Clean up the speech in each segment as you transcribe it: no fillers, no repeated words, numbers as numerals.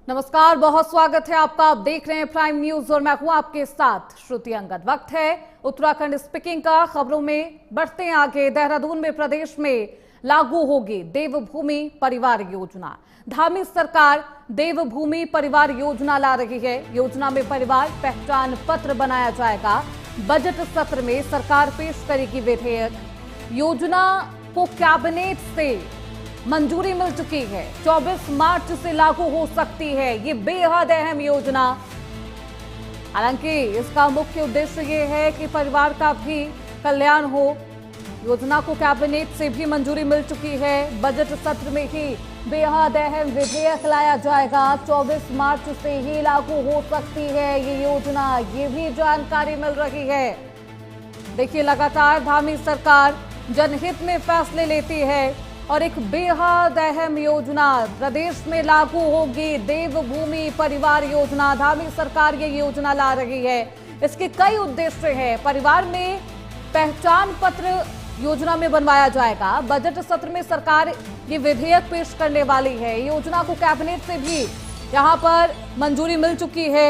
नमस्कार, बहुत स्वागत है आपका। आप देख रहे हैं प्राइम न्यूज और मैं हूं आपके साथ श्रुति अंगद। वक्त है उत्तराखंड स्पीकिंग का। खबरों में बढ़ते हैं आगे। देहरादून में प्रदेश में लागू होगी देवभूमि परिवार योजना। धामी सरकार देवभूमि परिवार योजना ला रही है। योजना में परिवार पहचान पत्र बनाया जाएगा। बजट सत्र में सरकार पेश करेगी विधेयक। योजना को कैबिनेट से मंजूरी मिल चुकी है। 24 मार्च से लागू हो सकती है ये बेहद अहम योजना। हालांकि इसका मुख्य उद्देश्य ये है कि परिवार का भी कल्याण हो। योजना को कैबिनेट से भी मंजूरी मिल चुकी है। बजट सत्र में ही बेहद अहम विधेयक लाया जाएगा। 24 मार्च से ही लागू हो सकती है ये योजना, ये भी जानकारी मिल रही है। देखिए, लगातार धामी सरकार जनहित में फैसले लेती है और एक बेहद अहम योजना प्रदेश में लागू होगी, देवभूमि परिवार योजना। धामी सरकार ये योजना ला रही है। इसके कई उद्देश्य हैं। परिवार में पहचान पत्र योजना में बनवाया जाएगा। बजट सत्र में सरकार ये विधेयक पेश करने वाली है। योजना को कैबिनेट से भी यहां पर मंजूरी मिल चुकी है।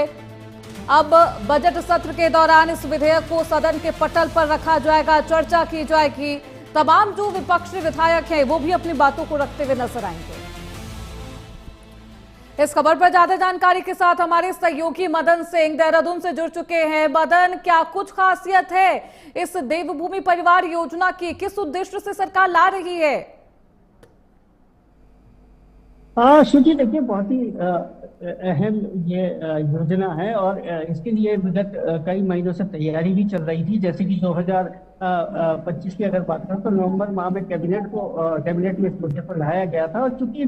अब बजट सत्र के दौरान इस विधेयक को सदन के पटल पर रखा जाएगा, चर्चा की जाएगी। तमाम जो विपक्षी विधायक हैं वो भी अपनी बातों को रखते हुए नजर आएंगे। इस खबर पर ज्यादा जानकारी के साथ हमारे सहयोगी मदन सिंह देहरादून से जुड़ चुके हैं। मदन, क्या कुछ खासियत है इस देवभूमि परिवार योजना की? किस उद्देश्य से सरकार ला रही है? श्रुति, देखिए, बहुत ही अहम ये योजना है और इसके लिए विगत कई महीनों से तैयारी भी चल रही थी। जैसे कि 2025 की अगर बात करें तो नवंबर माह में कैबिनेट में इस मुद्दे पर लाया गया था। और चूंकि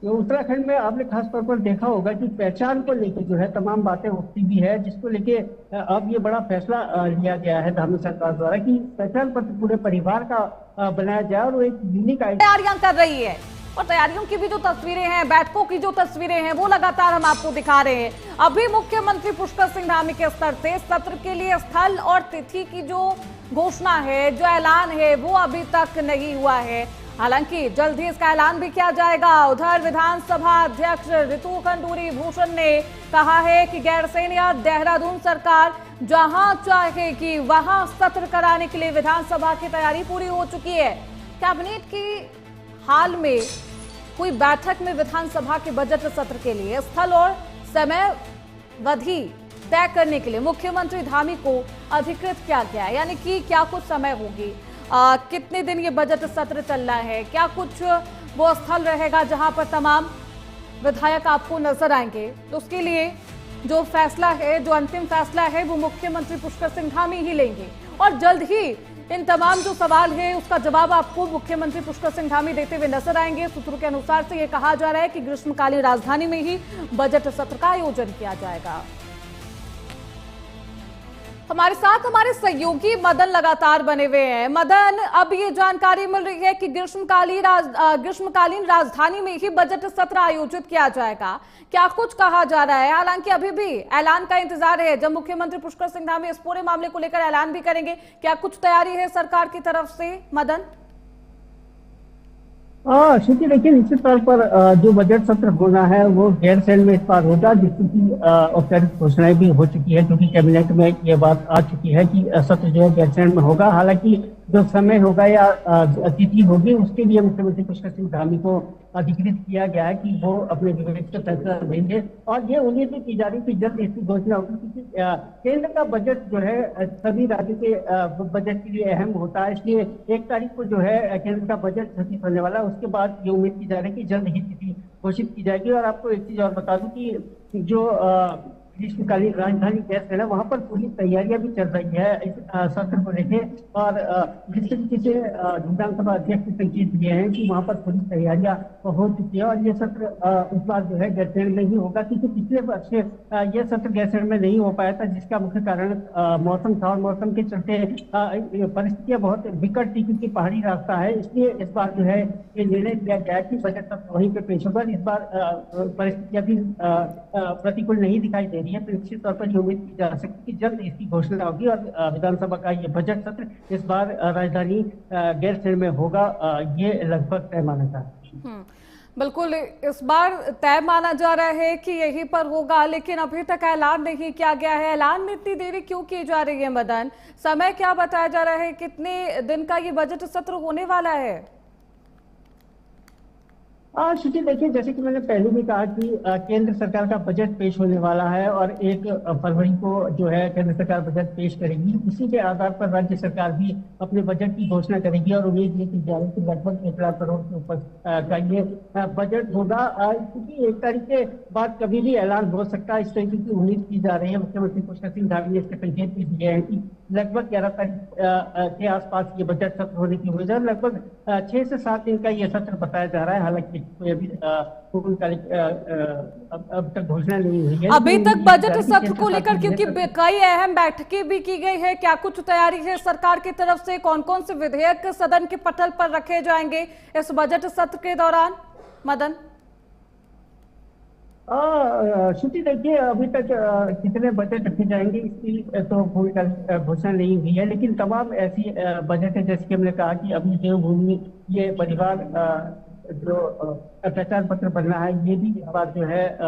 उत्तराखंड में आपने खास तौर पर देखा होगा कि पहचान को लेकर जो है तमाम बातें उठती भी है, जिसको लेके अब ये बड़ा फैसला लिया गया है धामी सरकार द्वारा कि पहचान पत्र पूरे परिवार का बनाया जाए और वो एक यूनिक तैयारियां कर रही है। और तैयारियों की भी जो तस्वीरें हैं, बैठकों की जो तस्वीरें हैं, वो लगातार हम आपको दिखा रहे हैं। अभी मुख्यमंत्री पुष्कर सिंह धामी के स्तर से सत्र के लिए स्थल और तिथि की जो घोषणा है, जो ऐलान है, वो अभी तक नहीं हुआ है। हालांकि जल्द ही इसका ऐलान भी किया जाएगा। उधर विधानसभा अध्यक्ष ऋतु खंडूरी भूषण ने कहा है कि गैरसैंण या देहरादून सरकार जहां चाहेगी वहां सत्र कराने के लिए विधानसभा की तैयारी पूरी हो चुकी है। कैबिनेट की हाल में कोई बैठक में विधानसभा के बजट सत्र के लिए स्थल और समयावधि तय करने के लिए मुख्यमंत्री धामी को अधिकृत किया गया है। यानी कि क्या कुछ समय होगी, कितने दिन ये बजट सत्र चलना है, क्या कुछ वो स्थल रहेगा जहां पर तमाम विधायक आपको नजर आएंगे। तो उसके लिए जो फैसला है, जो अंतिम फैसला है, वो मुख्यमंत्री पुष्कर सिंह धामी ही लेंगे। और जल्द ही इन तमाम जो सवाल है उसका जवाब आपको मुख्यमंत्री पुष्कर सिंह धामी देते हुए नजर आएंगे। सूत्रों के अनुसार से ये कहा जा रहा है कि ग्रीष्मकालीन राजधानी में ही बजट सत्र का आयोजन किया जाएगा। हमारे साथ हमारे सहयोगी मदन लगातार बने हुए हैं। मदन, अब ये जानकारी मिल रही है कि ग्रीष्मकालीन राजधानी में ही बजट सत्र आयोजित किया जाएगा। क्या कुछ कहा जा रहा है? हालांकि अभी भी ऐलान का इंतजार है जब मुख्यमंत्री पुष्कर सिंह धामी इस पूरे मामले को लेकर ऐलान भी करेंगे। क्या कुछ तैयारी है सरकार की तरफ से, मदन? श्रुति, देखिए, निश्चित तौर पर जो बजट सत्र होना है वो गैरसैंण में इस बार होगा, जिसकी औपचारिक घोषणाएं भी हो चुकी है, क्योंकि कैबिनेट में ये बात आ चुकी है कि सत्र जो है गैरसैंण में होगा। हालांकि जो समय होगा या तिथि होगी उसके लिए मुख्यमंत्री पुष्कर सिंह धामी को अधिकृत किया गया है कि वो अपने विवेक से फैसला लेंगे। और ये उम्मीद भी की जा रही है कि जल्द इसकी घोषणा होगी, क्योंकि केंद्र का बजट जो है सभी राज्यों के बजट के लिए अहम होता है। इसलिए 1 तारीख को जो है केंद्र का बजट घोषित होने वाला है। उसके बाद ये उम्मीद की जा रही है कि जल्द ही तिथि घोषित की जाएगी। और आपको एक चीज और बता दूं कि जो ग्रीष्मकालीन राजधानी गैरसैंण है वहां पर पूरी तैयारियां भी चल रही है इस सत्र को लेकर। और जिस तरीके से विधानसभा अध्यक्ष ने संकेत दिए हैं कि वहां पर पूरी तैयारियां हो चुकी है। और ये सत्र इस बार जो है गैरसैंण में ही होगा, क्योंकि पिछले वर्ष ये सत्र गैरसैंण में नहीं हो पाया था, जिसका मुख्य कारण मौसम था। और मौसम के चलते परिस्थितियां बहुत विकट थी, क्योंकि पहाड़ी रास्ता है। इसलिए इस बार जो है ये निर्णय लिया गया कि बजट सत्र वहीं पे पेश होगा। इस बार परिस्थितियां भी प्रतिकूल नहीं दिखाई दे रही रही है, तो निश्चित तौर पर ये उम्मीद की जा सकती है कि जल्द इसकी घोषणा होगी और विधानसभा का ये बजट सत्र इस बार राजधानी गैरसैंण में होगा, ये लगभग तय माना जा रहा है। बिल्कुल, इस बार तय माना जा रहा है कि यहीं पर होगा, लेकिन अभी तक ऐलान नहीं किया गया है। ऐलान में इतनी देरी क्यों की जा रही है मदन? समय क्या बताया जा रहा है? कितने दिन का ये बजट सत्र होने वाला है? श्रुति, देखिए, जैसे कि मैंने पहले भी कहा कि केंद्र सरकार का बजट पेश होने वाला है और 1 फरवरी को जो है केंद्र सरकार बजट पेश करेगी। इसी के आधार पर राज्य सरकार भी अपने बजट की घोषणा करेगी और उम्मीद ये की जा रही है कि लगभग 1 लाख करोड़ के ऊपर का ये बजट होगा, क्योंकि 1 तारीख के बाद कभी भी ऐलान हो सकता है, इस तरीके की उम्मीद की जा रही है। मुख्यमंत्री पुष्कर सिंह धामी ने इसके संकेत भी दिए हैं कि लगभग 11 तारीख के आसपास ये बजट सत्र होने की उम्मीद है। लगभग 6 से 7 दिन का ये सत्र बताया जा रहा है। हालांकि कोई अभी अब तक घोषणा नहीं हुई है अभी तक बजट सत्र को लेकर, क्योंकि कई अहम बैठकें भी की गई है। क्या कुछ तैयारी है सरकार की तरफ से? कौन कौन से विधेयक सदन के पटल पर रखे जाएंगे इस बजट सत्र के दौरान, मदन? श्रुति, देखिए, अभी तक कितने बजट रखे जाएंगे इसकी तो कोई घोषणा नहीं हुई है, लेकिन तमाम ऐसी बजट है, जैसे कि हमने कहा कि अभी देवभूमि ये परिवार जो प्रचार पत्र बनना है, ये भी इस बार जो है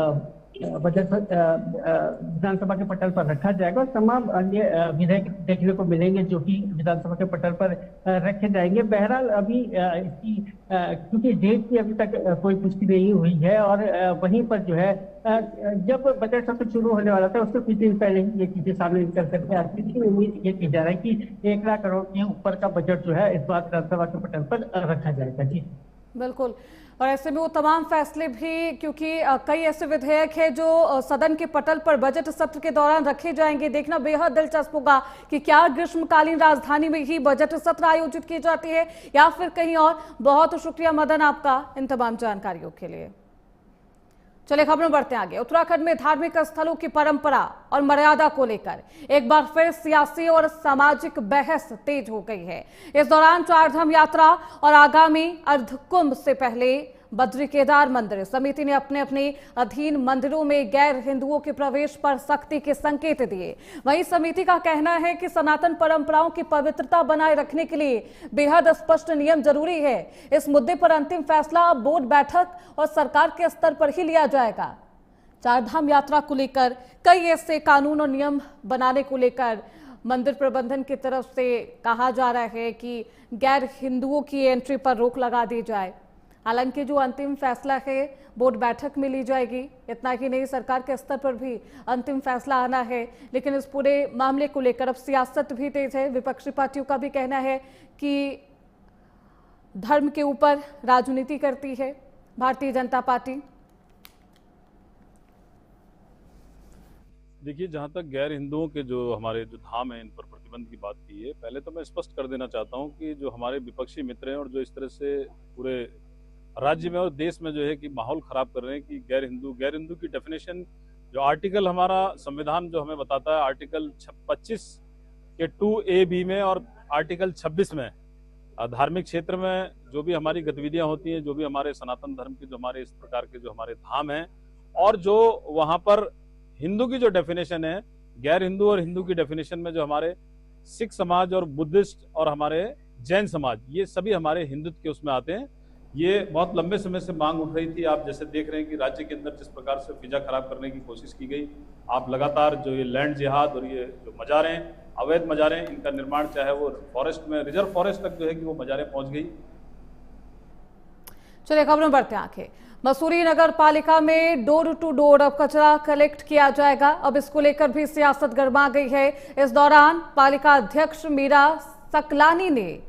बजट विधानसभा के पटल पर रखा जाएगा और तमाम अन्य विधेयक देखने को मिलेंगे जो कि विधानसभा के पटल पर रखे जाएंगे। बहरहाल अभी इसकी क्योंकि डेट की अभी तक कोई पुष्टि नहीं हुई है और वहीं पर जो है जब बजट सत्र शुरू होने वाला था उससे कुछ दिन पहले ही ये चीजें सामने निकल करके आती थी। उम्मीद ये की जा रहा है कि 1 लाख करोड़ के ऊपर का बजट जो है इस बार विधानसभा के पटल पर रखा जाएगा। जी बिल्कुल, और ऐसे में वो तमाम फैसले भी, क्योंकि कई ऐसे विधेयक हैं जो सदन के पटल पर बजट सत्र के दौरान रखे जाएंगे। देखना बेहद दिलचस्प होगा कि क्या ग्रीष्मकालीन राजधानी में ही बजट सत्र आयोजित की जाती है या फिर कहीं और। बहुत शुक्रिया मदन आपका इन तमाम जानकारियों के लिए। चलिए खबरों बढ़ते आगे। उत्तराखंड में धार्मिक स्थलों की परंपरा और मर्यादा को लेकर एक बार फिर सियासी और सामाजिक बहस तेज हो गई है। इस दौरान चारधाम यात्रा और आगामी अर्धकुंभ से पहले बद्री केदार मंदिर समिति ने अपने अपने अधीन मंदिरों में गैर हिंदुओं के प्रवेश पर सख्ती के संकेत दिए। वहीं समिति का कहना है कि सनातन परंपराओं की पवित्रता बनाए रखने के लिए बेहद स्पष्ट नियम जरूरी है। इस मुद्दे पर अंतिम फैसला अब बोर्ड बैठक और सरकार के स्तर पर ही लिया जाएगा। चारधाम यात्रा को लेकर कई ऐसे कानून और नियम बनाने को लेकर मंदिर प्रबंधन की तरफ से कहा जा रहा है कि गैर हिंदुओं की एंट्री पर रोक लगा दी जाए। हालांकि जो अंतिम फैसला है बोर्ड बैठक में ली जाएगी। इतना ही नहीं, सरकार के स्तर पर भी अंतिम फैसला आना है। लेकिन इस पूरे मामले को लेकर अब सियासत भी तेज है। विपक्षी पार्टियों का भी कहना है कि धर्म के ऊपर राजनीति करती है भारतीय जनता पार्टी। देखिए, जहाँ तक गैर हिंदुओं के जो हमारे जो धाम है इन पर प्रतिबंध की बात की है, पहले तो मैं स्पष्ट कर देना चाहता हूँ कि जो हमारे विपक्षी मित्र हैं और जो इस तरह से पूरे राज्य में और देश में जो है कि माहौल खराब कर रहे हैं कि गैर हिंदू की डेफिनेशन जो आर्टिकल हमारा संविधान जो हमें बताता है, आर्टिकल 25 के 2A-B में और आर्टिकल 26 में धार्मिक क्षेत्र में जो भी हमारी गतिविधियां होती हैं, जो भी हमारे सनातन धर्म के जो हमारे इस प्रकार के जो हमारे धाम हैं और जो वहां पर हिंदू की जो डेफिनेशन है, गैर हिंदू और हिंदू की डेफिनेशन में जो हमारे सिख समाज और बुद्धिस्ट और हमारे जैन समाज, ये सभी हमारे हिंदुत्व के उसमें आते हैं। ये बहुत लंबे समय से मांग उठ रही थी। आप जैसे देख रहे हैं कि राज्य के अंदर जिस प्रकार से फिजा खराब करने की कोशिश की गई, आप लगातार जो ये लैंड जिहाद और ये जो मजारें, अवैध मजारें, इनका निर्माण चाहे वो फॉरेस्ट में, रिजर्व फॉरेस्ट तक जो है कि वो मजारें पहुंच गई। चलिए खबरों बढ़ते हैं आगे। मसूरी नगर पालिका में डोर टू डोर अब कचरा कलेक्ट किया जाएगा। अब इसको लेकर भी सियासत गर्मा गई है। इस दौरान पालिका अध्यक्ष मीरा सकलानी ने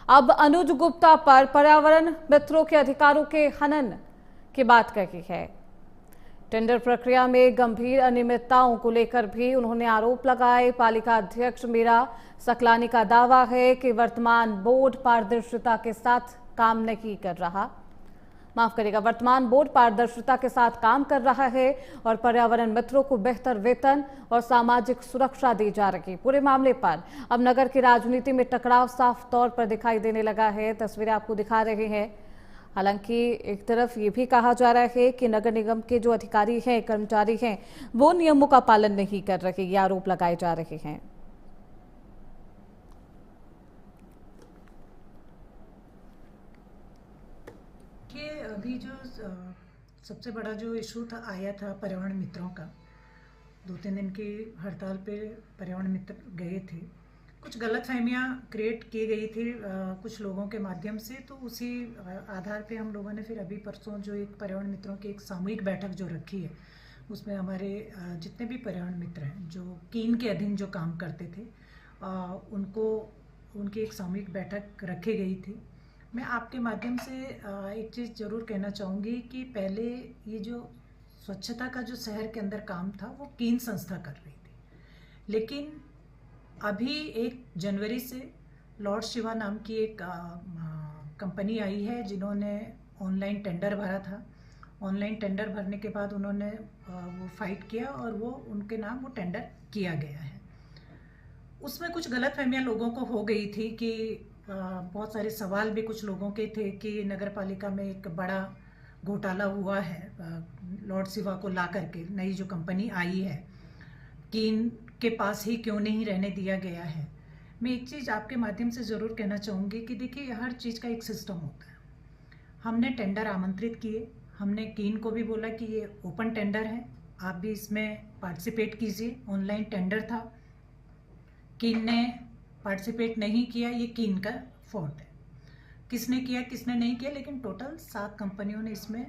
अब अनुज गुप्ता पर पर्यावरण मित्रों के अधिकारों के हनन की बात कही है। टेंडर प्रक्रिया में गंभीर अनियमितताओं को लेकर भी उन्होंने आरोप लगाए। पालिका अध्यक्ष मीरा सकलानी का दावा है कि वर्तमान बोर्ड पारदर्शिता के साथ काम नहीं कर रहा। माफ करिएगा, वर्तमान बोर्ड पारदर्शिता के साथ काम कर रहा है और पर्यावरण मित्रों को बेहतर वेतन और सामाजिक सुरक्षा दी जा रही। पूरे मामले पर अब नगर की राजनीति में टकराव साफ तौर पर दिखाई देने लगा है। तस्वीरें आपको दिखा रहे हैं। हालांकि एक तरफ ये भी कहा जा रहा है कि नगर निगम के जो अधिकारी हैं, कर्मचारी हैं, वो नियमों का पालन नहीं कर रहे, ये आरोप लगाए जा रहे हैं। अभी जो सबसे बड़ा जो इशू था आया था पर्यावरण मित्रों का, 2-3 दिन की हड़ताल पे पर्यावरण मित्र गए थे। कुछ गलतफहमियां क्रिएट की गई थी कुछ लोगों के माध्यम से, तो उसी आधार पे हम लोगों ने फिर अभी परसों जो एक पर्यावरण मित्रों की एक सामूहिक बैठक जो रखी है, उसमें हमारे जितने भी पर्यावरण मित्र हैं जो कीन के अधीन जो काम करते थे उनकी एक सामूहिक बैठक रखी गई थी। मैं आपके माध्यम से एक चीज़ ज़रूर कहना चाहूँगी कि पहले ये जो स्वच्छता का जो शहर के अंदर काम था वो कीन संस्था कर रही थी, लेकिन अभी 1 जनवरी से लॉर्ड शिवा नाम की एक कंपनी आई है जिन्होंने ऑनलाइन टेंडर भरा था। ऑनलाइन टेंडर भरने के बाद उन्होंने वो फाइट किया और वो उनके नाम वो टेंडर किया गया है। उसमें कुछ गलतफहमियां लोगों को हो गई थी कि बहुत सारे सवाल भी कुछ लोगों के थे कि नगर पालिका में एक बड़ा घोटाला हुआ है लॉर्ड शिवा को ला करके, नई जो कंपनी आई है कीन के पास ही क्यों नहीं रहने दिया गया है। मैं एक चीज़ आपके माध्यम से ज़रूर कहना चाहूँगी कि देखिए हर चीज़ का एक सिस्टम होता है। हमने टेंडर आमंत्रित किए, हमने कीन को भी बोला कि ये ओपन टेंडर है, आप भी इसमें पार्टिसिपेट कीजिए। ऑनलाइन टेंडर था, कीन ने पार्टिसिपेट नहीं किया, ये कीन का फॉल्ट है। किसने किया किसने नहीं किया, लेकिन टोटल 7 कंपनियों ने इसमें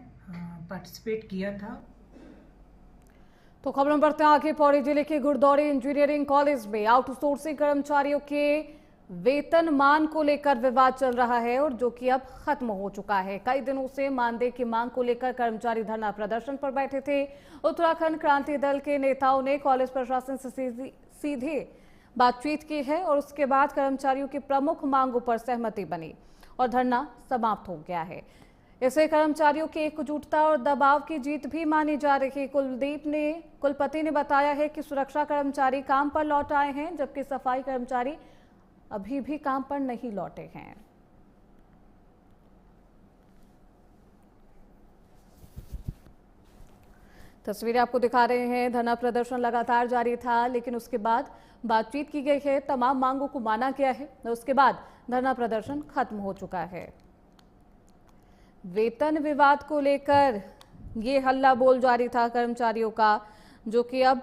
पार्टिसिपेट किया था। तो खबरों बढ़ते हैं आगे। पौड़ी जिले के गुरदौरी इंजीनियरिंग कॉलेज में आउटसोर्सिंग कर्मचारियों के वेतनमान को लेकर विवाद चल रहा है और जो कि अब खत्म हो चुका है। कई दिनों से मानदेय की मांग को लेकर कर्मचारी धरना प्रदर्शन पर बैठे थे। उत्तराखंड क्रांति दल के नेताओं ने कॉलेज प्रशासन से सीधे बातचीत की है और उसके बाद कर्मचारियों की प्रमुख मांगों पर सहमति बनी और धरना समाप्त हो गया है। इसे कर्मचारियों की एकजुटता और दबाव की जीत भी मानी जा रही है। कुलपति ने बताया है कि सुरक्षा कर्मचारी काम पर लौट आए हैं, जबकि सफाई कर्मचारी अभी भी काम पर नहीं लौटे हैं। तस्वीरें आपको दिखा रहे हैं। धरना प्रदर्शन लगातार जारी था, लेकिन उसके बाद बातचीत की गई है, तमाम मांगों को माना गया है और उसके बाद धरना प्रदर्शन खत्म हो चुका है। वेतन विवाद को लेकर ये हल्ला बोल जारी था कर्मचारियों का, जो कि अब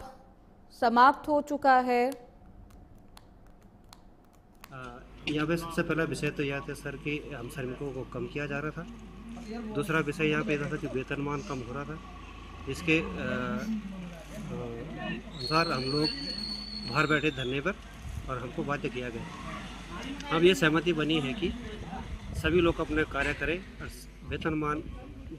समाप्त हो चुका है। यहाँ पे सबसे पहला विषय तो यह था सर कि हम श्रमिकों को कम किया जा रहा था। दूसरा विषय यहाँ पे था कि वेतनमान कम हो रहा था, जिसके अनुसार हम लोग बाहर बैठे धरने पर और हमको बाध्य किया गया। अब ये सहमति बनी है कि सभी लोग अपने कार्य करें और वेतनमान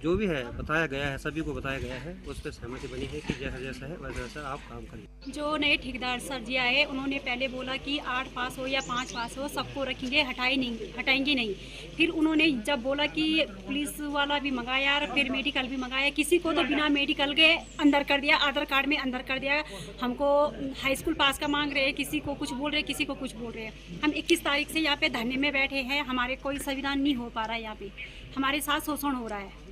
जो भी है बताया गया है, सभी को बताया गया है, उस पर सहमति बनी है कि जैसा जैसा है वैसा वैसा आप काम करें। जो नए ठेकेदार सर जी आए, उन्होंने पहले बोला कि 8 पास हो या 5 पास हो सबको रखेंगे, हटाएंगे नहीं। फिर उन्होंने जब बोला कि पुलिस वाला भी मंगाया और फिर मेडिकल भी मंगाया, किसी को तो बिना मेडिकल के अंदर कर दिया, आधार कार्ड में अंदर कर दिया। हमको हाई स्कूल पास का मांग रहे, किसी को कुछ बोल रहे, किसी को कुछ बोल रहे। हम 21 तारीख से यहाँ पे धरने में बैठे हैं, हमारे कोई संविधान नहीं हो पा रहा है, यहाँ पे हमारे साथ शोषण हो रहा है।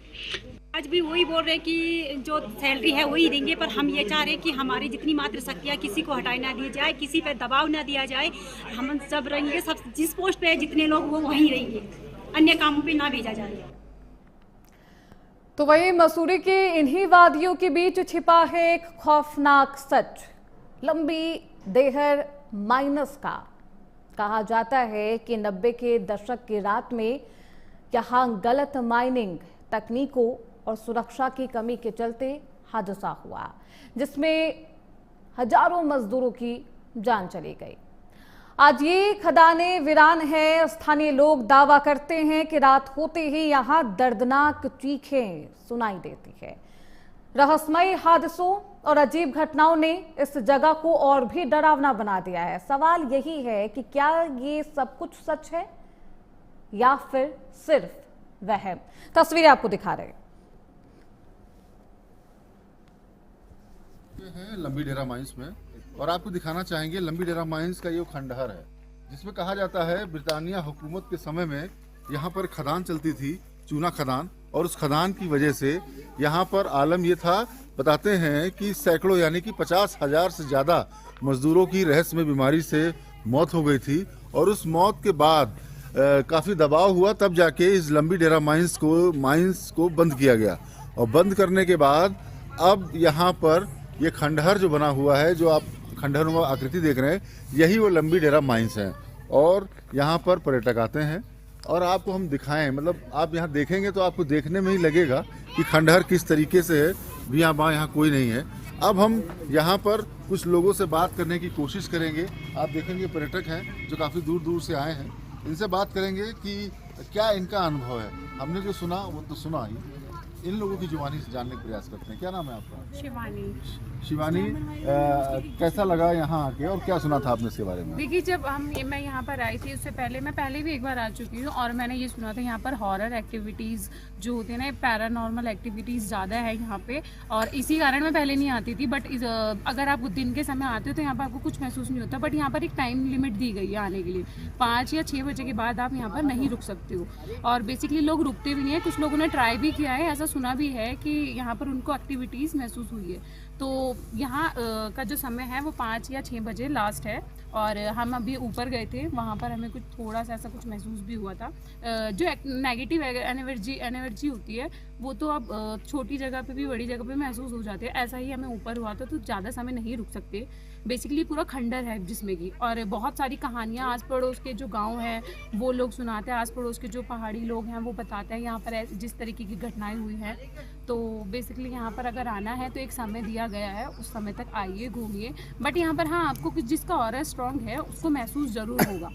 आज भी वही बोल रहे कि जो सैलरी है वही देंगे, पर हम ये चाह रहे हैं कि हमारी जितनी मात्र शक्तियाँ किसी को हटाई ना दी जाए, किसी पे दबाव ना दिया जाए। हम सब रहेंगे, सब जिस पोस्ट पे जितने लोग वो वहीं रहेंगे, अन्य कामों पे ना भेजा जाए। तो वही मसूरी के इन्हीं वादियों के बीच छिपा है एक खौफनाक सच। लंबी देहर माइनस का कहा जाता है कि 90 के दशक की रात में यहाँ गलत माइनिंग तकनीकों और सुरक्षा की कमी के चलते हादसा हुआ, जिसमें हजारों मजदूरों की जान चली गई। आज ये खदानें वीरान है। स्थानीय लोग दावा करते हैं कि रात होते ही यहाँ दर्दनाक चीखें सुनाई देती है। रहस्यमयी हादसों और अजीब घटनाओं ने इस जगह को और भी डरावना बना दिया है। सवाल यही है कि क्या ये सब कुछ सच है या फिर सिर्फ वहम। तस्वीरें आपको दिखा रहे हैं। ये है लंबी डेरा माइंस में, और आपको दिखाना चाहेंगे लंबी डेरा माइंस का ये खंडहर है, जिसमें कहा जाता है ब्रिटानिया हुकूमत के समय में यहाँ पर खदान चलती थी चूना खदान, और उस खदान की वजह से यहाँ पर आलम ये था, बताते हैं कि सैकड़ों यानी कि 50,000 से ज़्यादा मजदूरों की रहस्यमय बीमारी से मौत हो गई थी। और उस मौत के बाद काफ़ी दबाव हुआ, तब जाके इस लंबी डेरा माइंस को बंद किया गया। और बंद करने के बाद अब यहाँ पर ये खंडहर जो बना हुआ है, जो आप खंडहर आकृति देख रहे हैं, यही वो लंबी डेरा माइंस है। और यहाँ पर पर्यटक आते हैं और आपको हम दिखाएं, मतलब आप यहाँ देखेंगे तो आपको देखने में ही लगेगा कि खंडहर किस तरीके से है। भी यहाँ कोई नहीं है। अब हम यहाँ पर कुछ लोगों से बात करने की कोशिश करेंगे। आप देखेंगे पर्यटक हैं जो काफ़ी दूर दूर से आए हैं, इनसे बात करेंगे कि क्या इनका अनुभव है। हमने जो सुना वो तो सुना ही, इन लोगों की जुबानी से जानने का प्रयास करते हैं। क्या नाम है आपका? शिवानी, कैसा लगा यहाँ आके और क्या सुना था आपने इसके बारे में? देखिए, जब मैं यहाँ पर आई थी उससे पहले मैं पहले भी एक बार आ चुकी हूँ और मैंने ये सुना था यहाँ पर हॉरर एक्टिविटीज़ जो होती है ना, पैरानॉर्मल एक्टिविटीज़ ज़्यादा है यहाँ पे, और इसी कारण मैं पहले नहीं आती थी। बट अगर आप दिन के समय आते हो तो यहाँ पर आपको कुछ महसूस नहीं होता। बट यहाँ पर एक टाइम लिमिट दी गई है आने के लिए, 5 या 6 बजे के बाद आप यहाँ पर नहीं रुक सकते हो। और बेसिकली लोग रुकते भी नहीं है। कुछ लोगों ने ट्राई भी किया है, ऐसा सुना भी है कि यहाँ पर उनको एक्टिविटीज़ महसूस हुई है। तो यहाँ का जो समय है वो 5 या 6 बजे लास्ट है। और हम अभी ऊपर गए थे, वहाँ पर हमें कुछ थोड़ा सा ऐसा कुछ महसूस भी हुआ था। जो नेगेटिव एनर्जी होती है वो तो अब छोटी जगह पे भी बड़ी जगह पे महसूस हो जाती है। ऐसा ही हमें ऊपर हुआ था। तो ज़्यादा समय नहीं रुक सकते। बेसिकली पूरा खंडर है जिसमें की, और बहुत सारी कहानियाँ आस पड़ोस के जो गांव हैं वो लोग सुनाते हैं, आस पड़ोस के जो पहाड़ी लोग हैं वो बताते हैं यहाँ पर जिस तरीके की घटनाएं हुई हैं। तो बेसिकली यहाँ पर अगर आना है तो एक समय दिया गया है, उस समय तक आइए, घूमिए। बट यहाँ पर हाँ, आपको कुछ जिसका ऑरा स्ट्रॉन्ग है उसको महसूस जरूर होगा।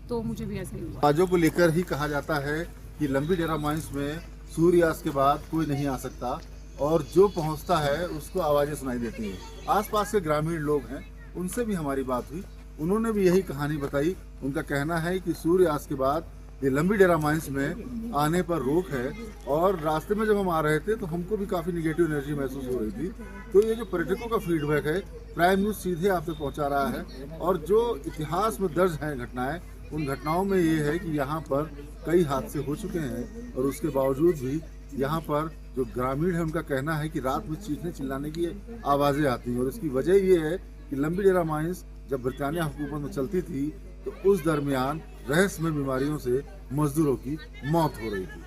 तो मुझे भी ऐसा ही हुआ। आवाज़ों को लेकर ही कहा जाता है कि लंबी डेरा माइंस में सूर्यास्त के बाद कोई नहीं आ सकता, और जो पहुंचता है उसको आवाज़ें सुनाई देती हैं। आसपास के ग्रामीण लोग हैं, उनसे भी हमारी बात हुई, उन्होंने भी यही कहानी बताई। उनका कहना है कि सूर्यास्त के बाद ये लंबी डेरा माइंस में आने पर रोक है। और रास्ते में जब हम आ रहे थे तो हमको भी काफ़ी निगेटिव एनर्जी महसूस हो रही थी। तो ये जो पर्यटकों का फीडबैक है, प्राइम न्यूज़ सीधे आप तक पहुँचा रहा है। और जो इतिहास में दर्ज हैं घटनाएं, उन घटनाओं में ये है कि यहाँ पर कई हादसे हो चुके हैं, और उसके बावजूद भी यहाँ पर जो ग्रामीण है उनका कहना है कि रात में चीखने चिल्लाने की आवाज़ें आती हैं। और इसकी वजह ये है कि लंबी डेरा माइंस जब ब्रिटानिया हुकूमत में चलती थी तो उस दरमियान रहस्यमय बीमारियों से मजदूरों की मौत हो रही थी।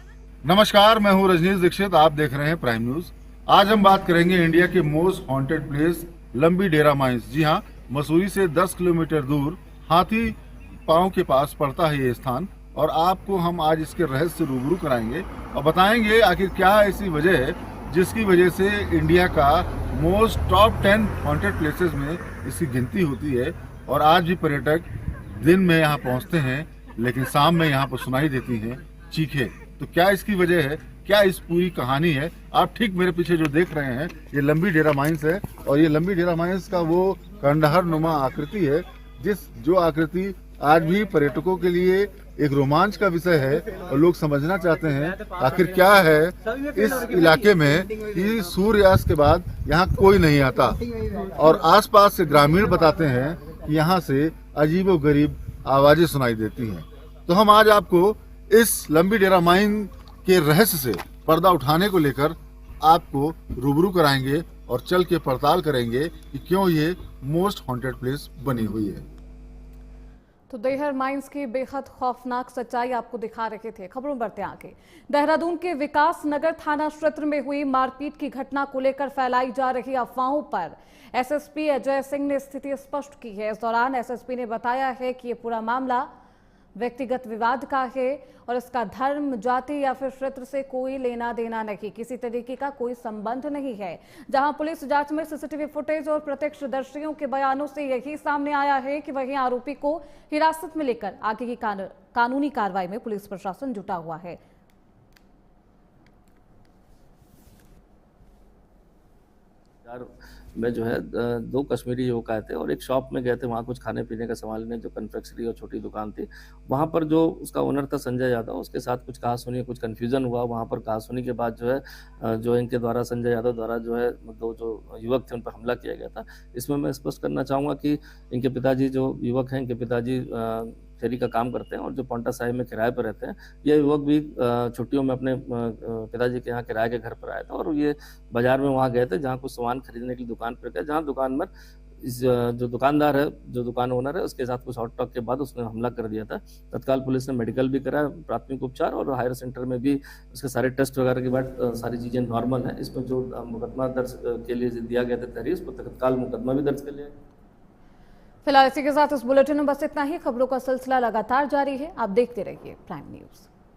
नमस्कार, मैं हूँ रजनीश दीक्षित, आप देख रहे हैं प्राइम न्यूज़। आज हम बात करेंगे इंडिया के मोस्ट हॉन्टेड प्लेस लंबी डेरा माइंस। जी हाँ, मसूरी से 10 किलोमीटर दूर हाथी पांव के पास पड़ता है ये स्थान। और आपको हम आज इसके रहस्य से रूबरू कराएंगे और बताएंगे आखिर क्या ऐसी वजह है जिसकी वजह से इंडिया का मोस्ट टॉप 10 हॉन्टेड प्लेसेस में इसकी गिनती होती है। और आज भी पर्यटक दिन में यहाँ पहुँचते हैं, लेकिन शाम में यहाँ पर सुनाई देती हैं चीखें। तो क्या इसकी वजह है, क्या इस पूरी कहानी है? आप ठीक मेरे पीछे जो देख रहे हैं ये लंबी डेरा माइंस है, और ये लंबी डेरा माइंस का वो खंडहर नुमा आकृति है जो आकृति आज भी पर्यटकों के लिए एक रोमांच का विषय है। और लोग समझना चाहते हैं आखिर क्या है इस इलाके में कि सूर्यास्त के बाद यहाँ कोई नहीं आता। और आसपास से ग्रामीण बताते हैं कि यहाँ से अजीबोगरीब आवाजें सुनाई देती हैं। तो हम आज आपको इस लंबी डेरा माइंस के रहस्य से पर्दा उठाने को लेकर आपको रूबरू कराएंगे और चल के पड़ताल करेंगे कि क्यों ये मोस्ट हॉन्टेड प्लेस बनी हुई है। तो देहर माइंस की बेहद खौफनाक सच्चाई आपको दिखा रहे थे। खबरों बढ़ते आगे। देहरादून के विकास नगर थाना क्षेत्र में हुई मारपीट की घटना को लेकर फैलाई जा रही अफवाहों पर एसएसपी अजय सिंह ने स्थिति स्पष्ट की है। इस दौरान एसएसपी ने बताया है कि ये पूरा मामला व्यक्तिगत विवाद का है और इसका धर्म, जाति या फिर क्षेत्र से कोई लेना देना नहीं, किसी तरीके का कोई संबंध नहीं है। जहां पुलिस जांच में सीसीटीवी फुटेज और प्रत्यक्षदर्शियों के बयानों से यही सामने आया है कि वहीं आरोपी को हिरासत में लेकर आगे की कानूनी कार्रवाई में पुलिस प्रशासन जुटा हुआ है। में जो है 2 कश्मीरी युवक आए थे और एक शॉप में गए थे, वहाँ कुछ खाने पीने का सामान लेने, जो कन्फेक्शनरी और छोटी दुकान थी। वहाँ पर जो उसका ओनर था संजय यादव, उसके साथ कुछ कहासुनी, कुछ कन्फ्यूजन हुआ। वहाँ पर कहासुनी के बाद जो है जो इनके द्वारा, संजय यादव द्वारा जो है 2 जो युवक थे उन पर हमला किया गया था। इसमें मैं स्पष्ट करना चाहूँगा कि इनके पिताजी जो युवक हैं, इनके पिताजी फेरी का काम करते हैं और जो पांवटा साहिब में किराए पर रहते हैं। ये युवक भी छुट्टियों में अपने पिताजी के यहाँ किराए के घर पर आया था और ये बाजार में वहाँ गए थे जहाँ कुछ सामान खरीदने की दुकान पर गए, जहाँ दुकान में इस जो दुकानदार है, जो दुकान ओनर है, उसके साथ कुछ हॉट टॉक के बाद उसने हमला कर दिया था। तत्काल पुलिस ने मेडिकल भी कराया, प्राथमिक उपचार, और हायर सेंटर में भी उसके सारे टेस्ट वगैरह के बाद सारी चीज़ें नॉर्मल है। इसमें जो मुकदमा दर्ज के लिए दिया गया था तहरीर, उस पर तत्काल मुकदमा भी दर्ज कर लिया। फिलहाल इसी के साथ इस बुलेटिन में बस इतना ही। खबरों का सिलसिला लगातार जारी है, आप देखते रहिए प्राइम न्यूज़।